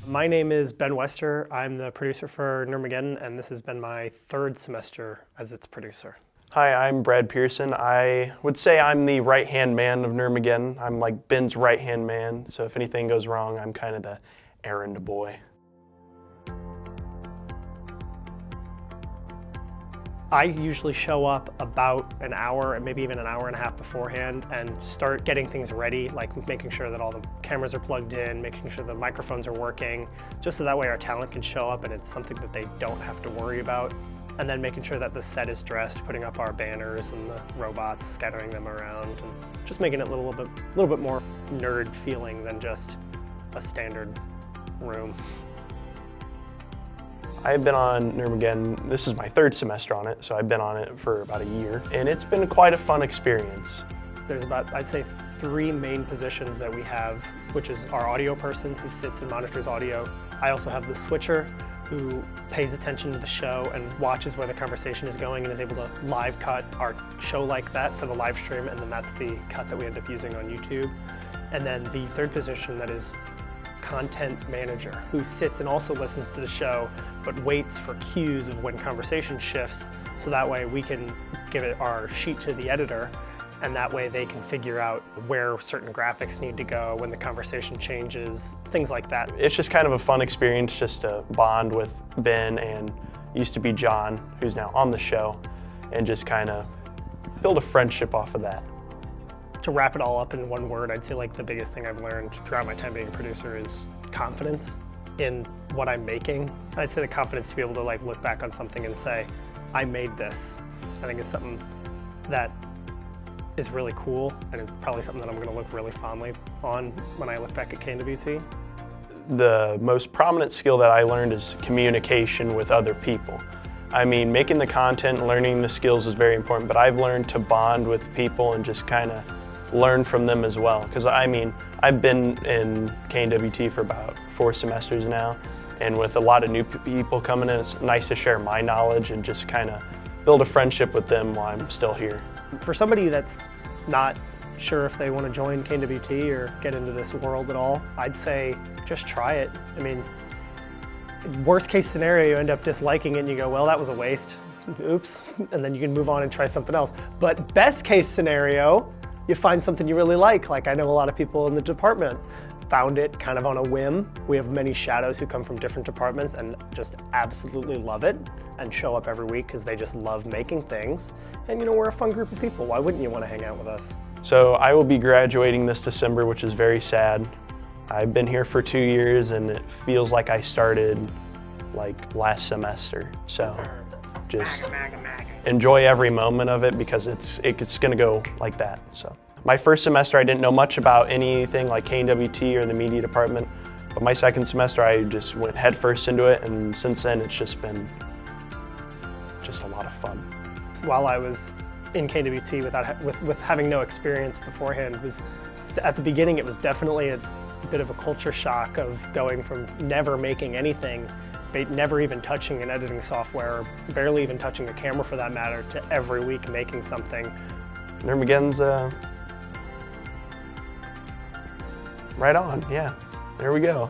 My name is Ben Wester. I'm the producer for Nerdmageddon, and this has been my third semester as its producer. Hi, I'm Brad Pearson. I would say I'm the right-hand man of Nerdmageddon. I'm like Ben's right-hand man, so if anything goes wrong, I'm kind of the errand boy. I usually show up about an hour and maybe even an hour and a half beforehand and start getting things ready, like making sure that all the cameras are plugged in, making sure the microphones are working, just so that way our talent can show up and it's something that they don't have to worry about. And then making sure that the set is dressed, putting up our banners and the robots, scattering them around, and just making it a little bit more nerd feeling than just a standard room. I've been on Nerdmageddon, this is my third semester on it, so I've been on it for about a year, and it's been quite a fun experience. There's about, I'd say, 3 main positions that we have, which is our audio person who sits and monitors audio. I also have the switcher who pays attention to the show and watches where the conversation is going and is able to live cut our show like that for the live stream, and then that's the cut that we end up using on YouTube. And then the third position that is content manager, who sits and also listens to the show but waits for cues of when conversation shifts, so that way we can give it our sheet to the editor, and that way they can figure out where certain graphics need to go, when the conversation changes, things like that. It's just kind of a fun experience just to bond with Ben and used to be John, who's now on the show, and just kind of build a friendship off of that. To wrap it all up in one word, I'd say like the biggest thing I've learned throughout my time being a producer is confidence in what I'm making. I'd say the confidence to be able to like look back on something and say, I made this. I think is something that is really cool, and it's probably something that I'm going to look really fondly on when I look back at KNWT. The most prominent skill that I learned is communication with other people. I mean, making the content and learning the skills is very important, but I've learned to bond with people and just kind of learn from them as well. Because I mean, I've been in KNWT for about 4 semesters now, and with a lot of new people coming in, it's nice to share my knowledge and just kind of build a friendship with them while I'm still here. For somebody that's not sure if they want to join KNWT or get into this world at all, I'd say just try it. I mean, worst case scenario, you end up disliking it and you go, well, that was a waste, oops, and then you can move on and try something else. But best case scenario, you find something you really like I know a lot of people in the department found it kind of on a whim. We have many shadows who come from different departments and just absolutely love it and show up every week because they just love making things. And you know, we're a fun group of people. Why wouldn't you want to hang out with us? So I will be graduating this December, which is very sad. I've been here for 2 years and it feels like I started like last semester. So just enjoy every moment of it because it's gonna go like that. So my first semester I didn't know much about anything like KNWT or the media department, but my second semester I just went headfirst into it, and since then it's just been just a lot of fun. While I was in KNWT with having no experience beforehand, at the beginning it was definitely a bit of a culture shock of going from never making anything, never even touching an editing software, barely even touching a camera for that matter, to every week making something. Nerdmageddon's right on, yeah. There we go.